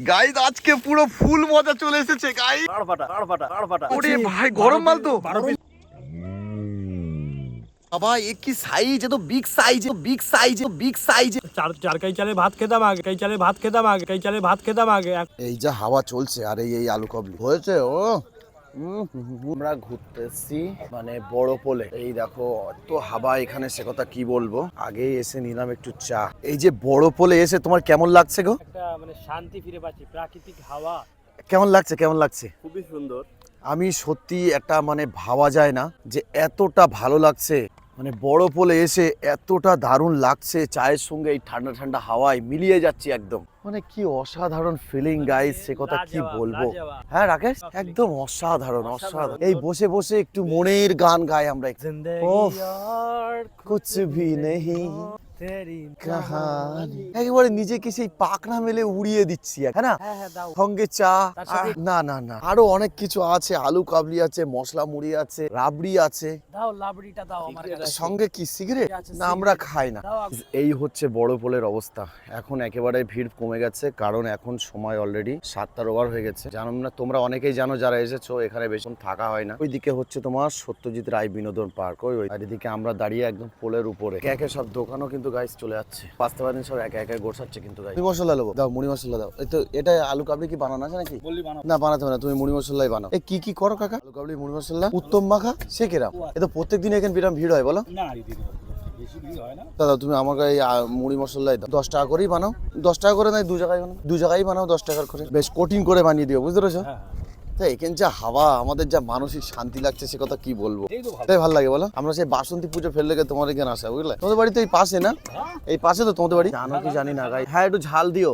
Guys আজকে পুরো ফুল মজা চলে এসেছে গাইস। ওরে ভাই গরম মাল তো বাবা, এ কি সাইজ, এ তো big size, big size, big size. চার কাই চালে ভাত খেতাম আগে, কাই চালে ভাত খেতাম আগে, কাই চালে ভাত খেতাম আগে। এই যা হাওয়া চলছে আর এই আলু কাবলি হয়েছে। ও আমরা ঘুরতেছি মানে বড় পোলে, এই দেখো তো হাওয়া এখানে, সে কথা কি বলবো। আগে এসে নিলাম একটু চা। এই যে বড় পোলে এসে তোমার কেমন লাগছে গো? একটা মানে শান্তি ফিরে পাচ্ছি, প্রাকৃতিক হাওয়া। কেমন লাগছে, কেমন লাগছে? খুবই সুন্দর। আমি সত্যি একটা মানে ভাবা যায় না যে এতটা ভালো লাগছে, মানে বড় পোলে এসে এতটা দারুণ লাগছে। চায়ের সঙ্গে এই ঠান্ডা ঠান্ডা হাওয়ায় মিলিয়ে যাচ্ছি একদম, মানে কি অসাধারণ ফিলিং গাইস, সে কথা কি বলবো। হ্যাঁ রাকেশ, একদম অসাধারণ অসাধারণ। এই বসে বসে একটু মনের গান গাই আমরা। কুছ ভি নেহি কাহানি, একেবারে নিজেকে সেই পাখনা মেলে উড়িয়ে দিচ্ছি, হ্যাঁ না? সঙ্গে চা, না না না আরো অনেক কিছু আছে, আলু কাবলি আছে, মশলা মুড়ি আছে, রাবড়ি আছে। দাও লাবড়িটা দাও আমার কাছে। সঙ্গে কি সিগারেট? না আমরা খাই না। এই হচ্ছে বড় পোলের অবস্থা। এখন একেবারে ভিড় কমে গেছে, কারণ এখন সময় অলরেডি 7টার ওভার হয়ে গেছে। জানো না তোমরা অনেকেই জানো যারা এসেছো, এখানে বেশিক্ষণ থাকা হয় না। ওইদিকে হচ্ছে তোমার সত্যজিৎ রায় বিনোদন পার্ক, ওই আর এদিকে আমরা দাঁড়িয়ে একদম পোলের উপরে। একে সব দোকানও কিন্তু গাইস চলে যাচ্ছে, বাঁচতে পারেন সব একে একে গোছাচ্ছে কিন্তু গাইস। মুড়ি মশলা নেবো, দাও মুড়ি মশলা দাও। এই তো এটা আলু কাবলি কি বানানো আছে নাকি? না বানাতে হবে না, তুমি মুড়ি মশলাই বানাও। এই কি করো কাকা? আলু কাবলি মুড়ি মশলা উত্তম মাখা, সে কিরাম? এ তো প্রত্যেকদিন এখানে বিরাম ভিড় হয় বলো। দাদা তুমি আমাকে এই মুড়ি মশলাই দাও, 10 টাকা করেই বানাও। 10 টাকা করে নাই, 2 জায়গায় বানাও, 2 জায়গায় বানাও 10 টাকার করে, বেশ কঠিন করে বানিয়ে দিও, বুঝতে পেরেছো? তাই এখানে যা হাওয়া, আমাদের যা মানসিক শান্তি লাগছে, সে কথা কি বলবো। তাই ভালো লাগে বলো। আমরা সেই বাসন্তী পুজো ফেললে তোমার এখানে আসা, বুঝলে? তোমাদের বাড়ি তো এই পাশে না? এই পাশে তো তোমাদের বাড়ি। জানো কি জানি না গাই। হ্যাঁ একটু ঝাল দিও,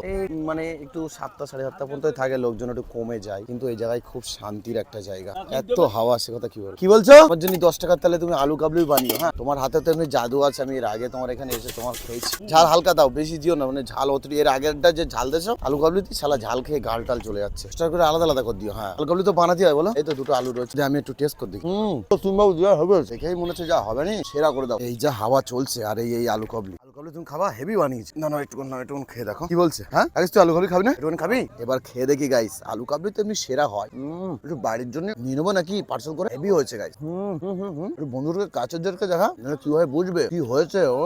মানে একটু 7টা 7:30 পর্যন্ত থাকে, লোকজন একটু কমে যায়, কিন্তু এই জায়গায় খুব শান্তির একটা জায়গা, এত হাওয়া, সে কথা কি বলবো। কি বলছো? আমার জন্য 10 টাকার তাহলে তুমি আলু কাবলি বানিও। হ্যাঁ তোমার হাতে তো এমনি জাদু আছে, আমি এর আগে তোমার এখানে এসে তোমার খেয়েছি। ঝাল হালকা দাও, বেশি দিও না, মানে ঝাল অতিরিক্ত। এর আগেরটা যে ঝাল দেছো আলু কাবলিতে, শালা ঝাল খেয়ে গাল টাল চলে যাচ্ছে। চেষ্টা করে আলাদা আলাদা করে দিও। হ্যাঁ আলু কাবলি তো বানাতে হয় বলো। এই তো দুটো আলু রয়েছে, আমি একটু টেস্ট করে দিই। তুমি বাবু যা হবে দেখেই মনে হচ্ছে যা হবে না, সেরা করে দাও। এই যা হাওয়া চলছে আর এই আলু কাবলি, আলু কাবলি তুমি খাবা, হেভি বানিয়েছি। না না একটু না, একটু খেয়ে দেখো কি বলছে। হ্যাঁ আগে তুই আলু কাবলি খাবি না? একটু খাবি? এবার খেয়ে দেখি গাইস, আলু কাবলি তো এমনি সেরা হয়। একটু বাড়ির জন্য নিয়ে নেবো নাকি পার্সেল করে? হেভি হয়েছে গাইস। একটু বন্ধুদেরকে কাছেরদেরকে দেখা, কি হয় বুঝবে কি হয়েছে। ও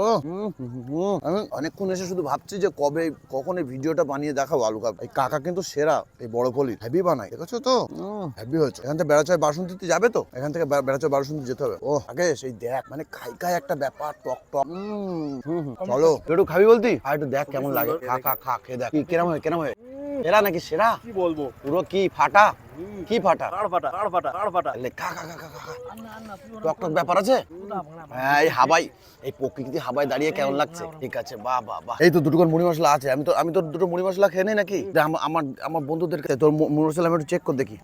আমি অনেকক্ষণ এসে শুধু ভাবছি যে কখন এই ভিডিওটা বানিয়ে দেখাবো আলু কাবলি। এই কাকা কিন্তু সেরা, এই বড় পলি হেভি বানায়, দেখেছো তো? হেভি হয়েছে। এখান থেকে বেড়াচয় বাসন্তীতে যাবে তো, এখান থেকে বেড়াচয় বাসন্তী যেতে হবে। ও আগে সেই দেখ, মানে খাই একটা ব্যাপার, টক টক। চলো একটু খাবি বলতি, আর একটু দেখ কেমন লাগে। খা খেয়ে দেখ কেরম হয়। এরা নাকি সেরা, কি বলবো, পুরো কি ফাটা, কি ফাটা, টক টক ব্যাপার আছে। হ্যাঁ এই হাবাই, এই প্রকৃতি হাবাই দাঁড়িয়ে কেমন লাগছে। ঠিক আছে, বাহ বাহ বাহ। এই তো দুটো করে মুড়ি মশলা আছে, আমি তো দুটো মুড়ি মশলা খেয়ে নেই নাকি। আমার বন্ধুদেরকে তোর মুড়ি মশলা আমি একটু চেক করে দেখি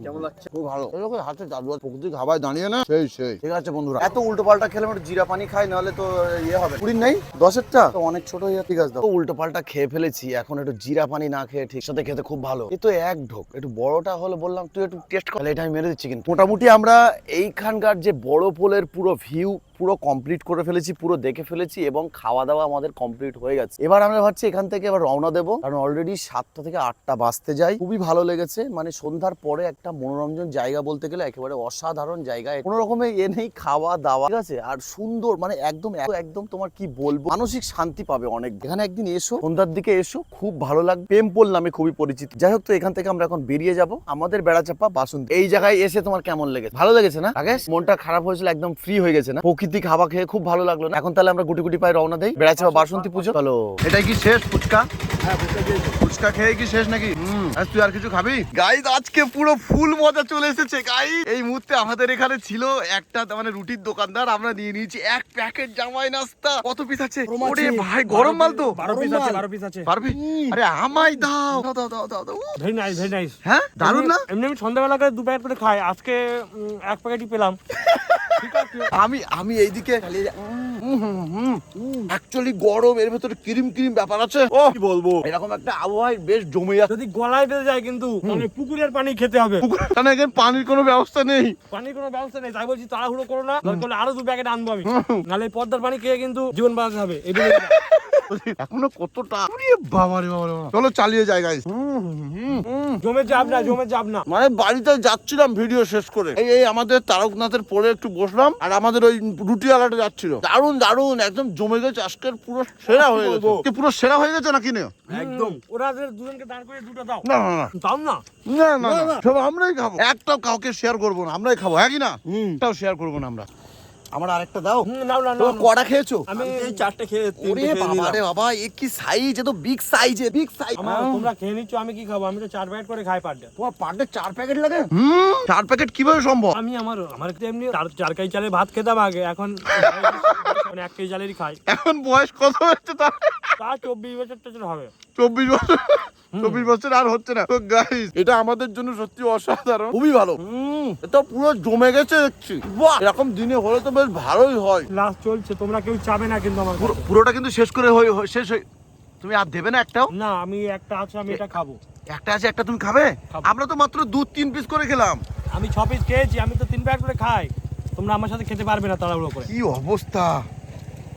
কেমন লাগছে। খুব ভালো, হাতে জাদু, প্রকৃতি হাবাই দাঁড়িয়ে না, সেই ঠিক আছে বন্ধুরা। এত উল্টো পাল্টা খেলে একটু জিরা পানি খাই, নাহলে তো ইয়ে হবে। 20 নেই 10-এরটা তো অনেক ছোট হয়ে, ঠিক আছে দাও। উল্টো পাল্টা খেয়ে ফেলেছি, এখন একটু জিরা পানি না খেয়ে ঠিক সাথে খেতে খুব ভালো। এই তো এক ঢোক, একটু বড়টা হলে বললাম তুই একটু টেস্ট কর, এটা আমি মেরে দিচ্ছি। কিন্তু মোটামুটি আমরা এইখানকার যে বড় পোলের পুরো ভিউ পুরো কমপ্লিট করে ফেলেছি, পুরো দেখে ফেলেছি, এবং খাওয়া দাওয়া আমাদের কমপ্লিট হয়ে গেছে। এবার আমরা ভাবছি এখান থেকে এবার রওনা দেবো, কারণ অলরেডি 7টা থেকে 8টা বাজতে যায়। খুবই ভালো লেগেছে, মানে সন্ধ্যার পরে একটা মনোরঞ্জন জায়গা বলতে গেলে একেবারে অসাধারণ জায়গায়, কোনো রকমের নেই খাওয়া দাওয়া, ঠিক আছে, আর সুন্দর, মানে একদম তোমার কি বলবো, মানসিক শান্তি পাবে অনেক। এখানে একদিন এসো, সন্ধ্যার দিকে এসো, খুব ভালো লাগবে। টেম্পল নামে খুবই পরিচিত। যাই হোক, তো এখান থেকে আমরা এখন বেরিয়ে যাব আমাদের বেড়াচাপা বাসন্তী। এই জায়গায় এসে তোমার কেমন লেগেছে? ভালো লেগেছে না? আগে মনটা খারাপ হয়েছিল, একদম ফ্রি হয়ে গেছে না? প্রাকৃতিক হাওয়া খেয়ে খুব ভালো লাগলো না? এখন তাহলে আমরা গুটি পায়ে রওনা দেই বেড়াচাপা বাসন্তী পুজো। চলো। এটাই কি শেষ ফুচকা? হ্যাঁ ফুচকা খেয়ে কি শেষ নাকি? তুই আর কিছু খাবি? গাইস আজকে পুরো ফুল মজা চলে এসেছে গাইস। এই মুহূর্তে আমাদের এখানে ছিল একটা মানে রুটির দোকানদার, আমরা নিয়ে নিয়েছি 1 প্যাকেট জামাই নাস্তা। কত পিস আছে? ওরে ভাই গরম মাল তো। 12 পিস আছে। পারবি? আরে আমায় দাও। Very nice. হ্যাঁ দারুণ না? এমনি আমি সন্ধ্যাবেলা করে 2 প্যাকেট করে খাই, আজকে 1 প্যাকেটই পেলাম। ঠিক আছে। আমি এইদিকে অ্যাকচুয়ালি গরম, এর ভেতরে ক্রিম ব্যাপার আছে। ও কি বলবো, এরকম একটা আবহাওয়ায় বেশ জমে যাচ্ছে। যদি গলায় বেঁধে যায় কিন্তু মানে পুকুরের পানি খেতে হবে। কারণ এখানে পানির কোনো ব্যবস্থা নেই। তাই বলছি তাড়াহুড়ো করো না, দরকার হলে আরো 2 প্যাকেট আনবো আমি, নাহলে পদ্মার পানি খেয়ে কিন্তু জীবন বাঁচাতে হবে। এখনো কতটা বাবারে বাবারে চলো চালিয়ে যাই গাইস। জমে যাব না মানে বাড়িতে যাচ্ছিলাম ভিডিও শেষ করে, এই আমাদের তারকনাথের পরে একটু বসলাম, আর আমাদের ওই রুটি আলাটা যাচ্ছিল, দারুন দারুন একদম জমে গেছে। আজকের পুরো সেরা হয়ে গেছে, পুরো সেরা হয়ে গেছে নাকি না? একদম। ওরা দুজনকে দাঁড় করে দুটো দাও। না না না দাও না। না না না, সব আমরাই খাবো, একটাও কাউকে শেয়ার করবো না, আমরাই খাবো, হ্যাঁ কি না? একটাও শেয়ার করবো না আমরা। আমার আরেকটা দাও। নাও না তোমরা কটা খেয়েছো? আমি এই 4টে খেয়ে ওরে বাবা রে বাবা, এ কি সাইজ, এ তো বিগ সাইজ, বিগ সাইজ। তোমরা খেয়ে নিচ্ছ, আমি কি খাবো? আমি তো 4 প্যাকেট করে খাই পার ডে। তোমার পার ডে 4 প্যাকেট লাগে? 4 প্যাকেট কিভাবে সম্ভব? আমি আমার তো এমনি 4 কেজি চালের ভাত খেতাম আগে, এখন 1 কেজি চালেরই খাই। এখন বয়স কত হচ্ছে তার? তা 24 বছর টছর হবে। 24 বছর, 24 বছর আর হচ্ছে না তো গাইস। এটা আমাদের জন্য সত্যি অসাধারণ, খুবই ভালো। এটা পুরো জমে গেছে দেখছি। বাহ, এরকম দিনে হলে তো বেশ ভালোই হয়। ক্লাস চলছে, তোমরা কেউ চাবে না কিন্তু আমার কাছে। পুরোটা কিন্তু শেষ করে শেষ হয়ে, তুমি আর দেবে না একটাও? না, আমি একটা আছে, আমি এটা খাবো। একটা আছে, একটা তুমি খাবে? খাবো। আমরা তো মাত্র 2-3 পিস করে খেলাম। আমি 6 পিস খেয়েছি, আমি তো 3 প্যাকেট করে খাই। তোমরা আমার সাথে খেতে পারবে না তাড়াহুড়ো করে। কি অবস্থা!